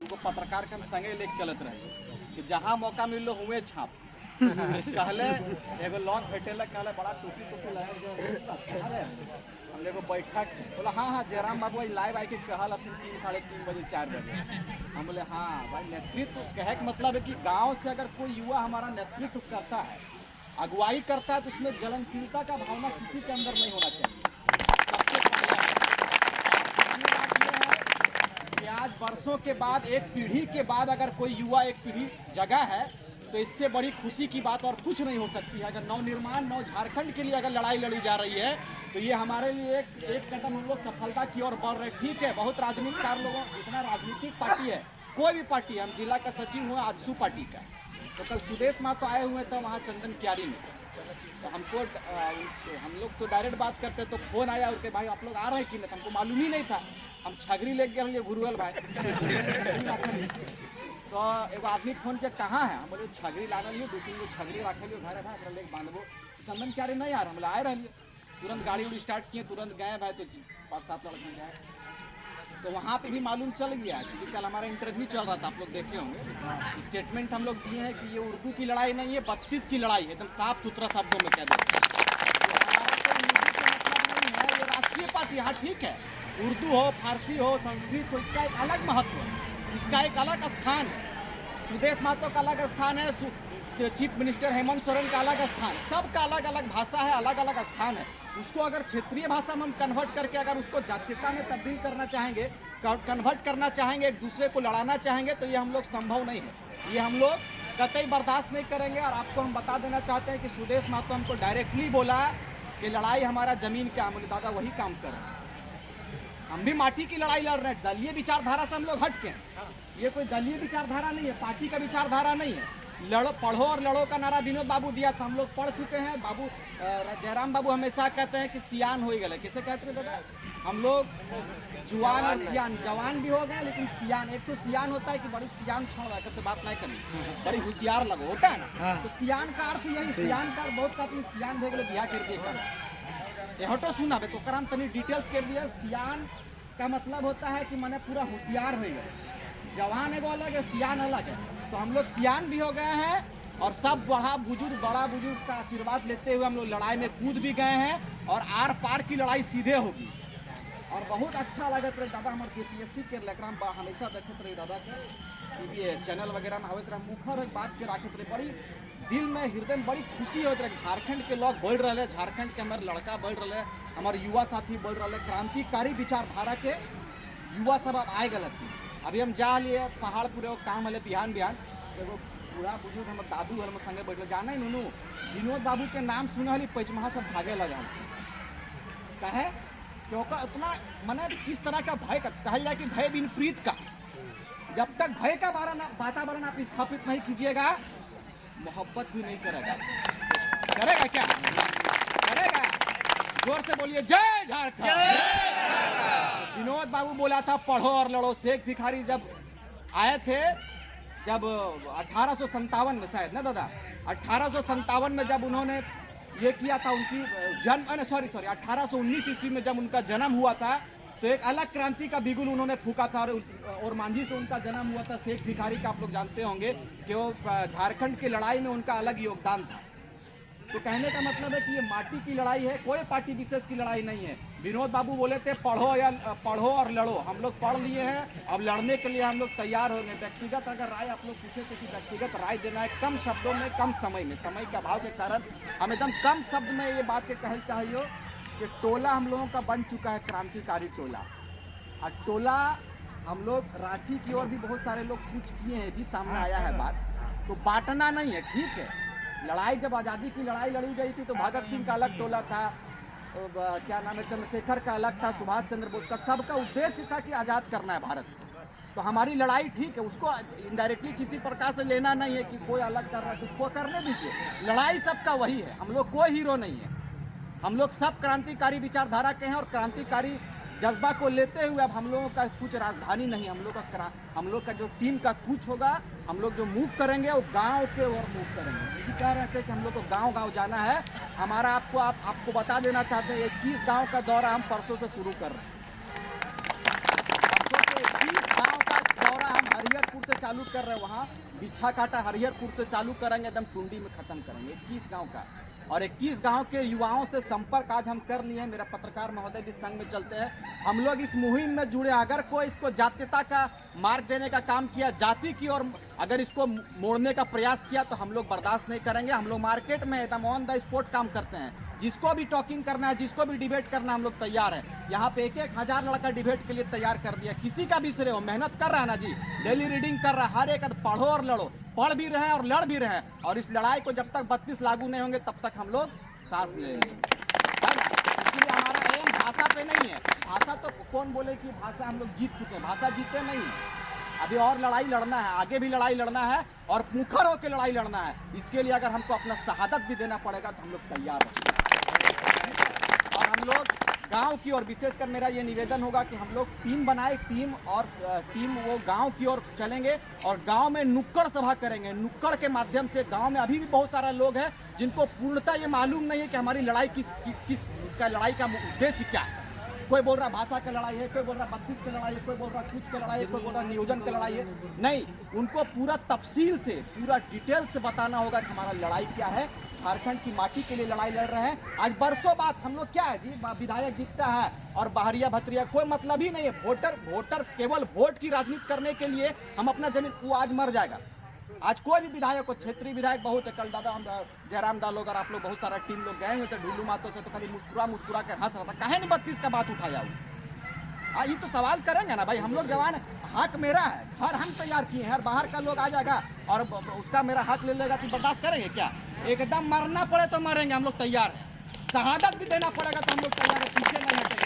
को पत्रकार के हम संगे लेके चलत रहे कि जहाँ मौका मिल लो हुए छाप कहले एगो लॉक भेटेला कहले बड़ा टोपी लगे जो अरे हम लोग बैठक बोला हाँ जयराम बाबू लाइव आई के कहल हथिन 3 साढ़े 3 बजे 4 बजे। हम बोले हाँ भाई नेतृत्व कहे का मतलब है कि गांव से अगर कोई युवा हमारा नेतृत्व करता है, अगुवाई करता है, तो उसमें जलनशीलता का भावना किसी के अंदर नहीं होना चाहिए। सबसे बात यह है कि आज वर्षों के बाद, एक पीढ़ी के बाद अगर कोई युवा एक पीढ़ी जगा है तो इससे बड़ी खुशी की बात और कुछ नहीं हो सकती है। अगर नवनिर्माण, नव झारखंड के लिए अगर लड़ाई लड़ी जा रही है तो ये हमारे लिए एक कदम हम लोग सफलता की ओर बढ़ रहे। ठीक है, बहुत राजनीतिकार लोगों, इतना राजनीतिक पार्टी है, कोई भी पार्टी है, हम जिला का सचिव हुआ आजसू पार्टी का, तो कल सुदेश माँ तो आए हुए थे वहाँ चंदन क्यारी में, तो हमको हम लोग तो डायरेक्ट बात करते तो फोन आया उनके भाई आप लोग आ रहे हैं कि नहीं, हमको मालूम ही नहीं था। हम छगरी ले गए गुरुअल भाई तो एगो आदमी फोन किया कहाँ है, हम बोले छगरी लागल लियो, 2-3 गो छगरी रखे लियो घर भाई लेके बांधबो। चंदन क्यारी नहीं आ रहा, हम आए रहिए, तुरंत गाड़ी उड़ी स्टार्ट किए, तुरंत गए भाई, तो 5-7 लड़के गए। तो वहाँ पे भी मालूम चल गया क्योंकि कल हमारा इंटरव्यू चल रहा था, आप लोग देखे होंगे, स्टेटमेंट हम लोग दिए हैं कि ये उर्दू की लड़ाई नहीं है, 32 की लड़ाई है, एकदम साफ सुथरा शब्दों में कह देते हैं। ये राष्ट्रीय पार्टी, हाँ ठीक है, उर्दू हो, फारसी हो, संस्कृत हो, इसका एक अलग महत्व है, इसका एक अलग स्थान है। सुदेश महतो का अलग स्थान है, चीफ मिनिस्टर हेमंत सोरेन का अलग स्थान है, सबका अलग अलग भाषा है, अलग अलग स्थान है। उसको अगर क्षेत्रीय भाषा में हम कन्वर्ट करके अगर उसको जातीयता में तब्दील करना चाहेंगे, कन्वर्ट करना चाहेंगे, एक दूसरे को लड़ाना चाहेंगे, तो ये हम लोग संभव नहीं है, ये हम लोग कतई बर्दाश्त नहीं करेंगे। और आपको हम बता देना चाहते हैं कि सुदेश महतो हमको डायरेक्टली बोला कि लड़ाई हमारा जमीन का, बोले दादा वही काम कर रहे हैं, हम भी माटी की लड़ाई लड़ रहे हैं, दलीय विचारधारा से हम लोग हट के, ये कोई दलीय विचारधारा नहीं है, पार्टी का विचारधारा नहीं है। लड़ो, पढ़ो और लड़ो का नारा विनोद बाबू दिया था, हम लोग पढ़ चुके हैं। बाबू जयराम बाबू हमेशा कहते हैं कि सियान हो गए, किसे कहते हैं दादा, हम लोग जुआन और सियान, जवान भी हो गए लेकिन सियान, एक तो सियान होता है कि बड़ी सियान क्षण रखकर से बात नहीं करनी, बड़ी होशियार लगो होता है ना, तो सियान का अर्थ यही, सियान का बहुत का सियान भे गए बिहा कर दिए हटो सुना बे, तो हम तनी डिटेल्स कर दिए। सियान का मतलब होता है कि मैंने पूरा होशियार हो गए, जवान एगो अलग है, सियान अलग है, तो हम लोग सियान भी हो गए हैं और सब बड़ा बुजुर्ग का आशीर्वाद लेते हुए हम लोग लड़ाई में कूद भी गए हैं और आर पार की लड़ाई सीधे होगी। और बहुत अच्छा लगत रहे दादा, हमारे KPSC के लेकर हमेशा देखते रहे दादा के ये चैनल वगैरह में आवत रहे, मुखर एक बात के राखत रहे, बड़ी दिल में हृदय में बड़ी खुशी होती रहे। झारखंड के लोग बढ़ रहे, झारखंड के हमारे लड़का बढ़ रहे, हमारे युवा साथी बढ़ रहे, क्रांतिकारी विचारधारा के युवा सब अब आए गलत थी। अभी हम जा लिए पहाड़पुर काम है बिहान एगो बूढ़ा बुजुर्ग हमारे दादू हमारे संगे बैठे, जाना ही नूनू विनोद बाबू के नाम सुनली पैचमहा सब भागे लगा, कहे क्योंकि उतना मैंने किस तरह का भय का कहा जाए कि भय बिन प्रीत का, जब तक भय का वातावरण आप स्थापित नहीं कीजिएगा, मोहब्बत भी नहीं करेगा। क्या करेगा? जोर से बोलिए जय झारखंड। विनोद बाबू बोला था पढ़ो और लड़ो। शेख भिखारी जब आए थे, जब 1857 में शायद ना दादा, 1857 में जब उन्होंने ये किया था, उनकी जन्म 1819 ईस्वी में जब उनका जन्म हुआ था, तो एक अलग क्रांति का बिगुल उन्होंने फूका था और मांझी से उनका जन्म हुआ था। शेख भिखारी का आप लोग जानते होंगे कि वो झारखंड की लड़ाई में उनका अलग योगदान था। तो कहने का मतलब है कि ये माटी की लड़ाई है, कोई पार्टी विशेष की लड़ाई नहीं है। विनोद बाबू बोले थे पढ़ो और लड़ो, हम लोग पढ़ लिए हैं, अब लड़ने के लिए हम लोग तैयार हो गए। व्यक्तिगत अगर राय आप लोग पूछे थे कि व्यक्तिगत राय देना है कम शब्दों में, कम समय में, समय के अभाव के कारण हम एकदम कम शब्द में ये बात के कहना चाहिए कि टोला हम लोगों का बन चुका है, क्रांतिकारी टोला। और टोला हम लोग रांची की ओर भी बहुत सारे लोग कुछ किए हैं, भी सामने आया है बात, तो बांटना नहीं है, ठीक है। लड़ाई जब आज़ादी की लड़ाई लड़ी गई थी तो भगत सिंह का अलग टोला था, क्या नाम है, चंद्रशेखर का अलग था, सुभाष चंद्र बोस का, सबका उद्देश्य था कि आज़ाद करना है भारत को। तो हमारी लड़ाई ठीक है, उसको इनडायरेक्टली किसी प्रकार से लेना नहीं है कि कोई अलग कर रहा है, उसको करने दीजिए, लड़ाई सबका वही है, हम लोग कोई हीरो नहीं है, हम लोग सब क्रांतिकारी विचारधारा के हैं और क्रांतिकारी जज्बा को लेते हुए अब हम लोगों का कुछ राजधानी नहीं, हम लोग का जो टीम का कुछ होगा, हम लोग जो मूव करेंगे वो गांव के ओर मूव करेंगे। यही कह रहे थे कि हम लोग को गांव जाना है। हमारा आपको बता देना चाहते हैं 21 गांव का दौरा हम परसों से शुरू कर रहे हैं। परसों से 21 गांव का दौरा हम हरियर चालू कर रहे हैं वहाँ बिच्छा काटा हरिहरपुर से चालू करेंगे, एकदम टुंडी में ख़त्म करेंगे। 21 गांव का, और 21 गांव के युवाओं से संपर्क आज हम कर लिए हैं। मेरा पत्रकार महोदय भी संग में चलते हैं, हम लोग इस मुहिम में जुड़े। अगर कोई इसको जातीयता का मार्ग देने का काम किया, जाति की और अगर इसको मोड़ने का प्रयास किया तो हम लोग बर्दाश्त नहीं करेंगे। हम लोग मार्केट में एकदम ऑन द स्पॉट काम करते हैं। जिसको भी टॉकिंग करना है, जिसको भी डिबेट करना है, हम लोग तैयार हैं। यहाँ पे 1-1 हज़ार लड़का डिबेट के लिए तैयार कर दिया। किसी का भी श्रेय हो, मेहनत कर रहा है ना जी, डेली रीडिंग कर रहा है, हर एक पढ़ो और लड़ो, पढ़ भी रहे हैं और लड़ भी रहे हैं। और इस लड़ाई को जब तक 32 लागू नहीं होंगे तब तक हम लोग सांस लेंगे, है ना। इसलिए हमारा एम भाषा पे नहीं है। भाषा तो कौन बोले कि भाषा हम लोग जीत चुके हैं, भाषा जीते नहीं। अभी और लड़ाई लड़ना है, आगे भी लड़ाई लड़ना है और मुखर होकर लड़ाई लड़ना है। इसके लिए अगर हमको अपना शहादत भी देना पड़ेगा तो हम लोग तैयार हैं। और हम लोग गांव की ओर, विशेषकर मेरा ये निवेदन होगा कि हम लोग टीम बनाए, टीम वो गांव की ओर चलेंगे और गांव में नुक्कड़ सभा करेंगे। नुक्कड़ के माध्यम से गांव में अभी भी बहुत सारा लोग हैं जिनको पूर्णतः ये मालूम नहीं है कि हमारी लड़ाई इसका लड़ाई का उद्देश्य क्या है। कोई बोल रहा भाषा की लड़ाई है, कोई बोल रहा 32 की लड़ाई है, कोई बोल रहा कुछ की लड़ाई है, कोई बोल रहा नियोजन की लड़ाई है। नहीं, उनको पूरा तफसील से, पूरा डिटेल से बताना होगा कि हमारा लड़ाई क्या है। झारखंड की माटी के लिए लड़ाई लड़ रहे हैं। आज बरसों बाद हम लोग क्या है जी, विधायक जीतता है और बहरिया भतरिया कोई मतलब ही नहीं है। वोटर केवल वोट की राजनीति करने के लिए हम अपना जमीन, वो आज मर जाएगा। आज कोई भी विधायक को, क्षेत्रीय विधायक बहुत है, कल दादा जयराम दाल अगर आप लोग बहुत सारा टीम लोग गए हुए थे ढुल्लू मातो से, तो खाली मुस्कुरा कर हंस रहा था, काहे नहीं 32 का बात उठाया वो। ये तो सवाल करेंगे ना भाई, हम लोग जवान, हक मेरा है, हर हम तैयार किए हैं। हर बाहर का लोग आ जाएगा और उसका मेरा हक ले लेगा तो बर्दाश्त करेंगे क्या? एकदम मरना पड़े तो मरेंगे, हम लोग तैयार हैं। शहादत भी देना पड़ेगा तो हम लोग तैयार हैं, पीछे नहीं हटेंगे।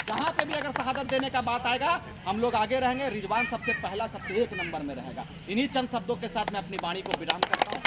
जहाँ पे भी अगर शहादत देने का बात आएगा हम लोग आगे रहेंगे। रिजवान सबसे पहला, सबसे 1 नंबर में रहेगा। इन्हीं चंद शब्दों के साथ मैं अपनी वाणी को विराम करता हूँ।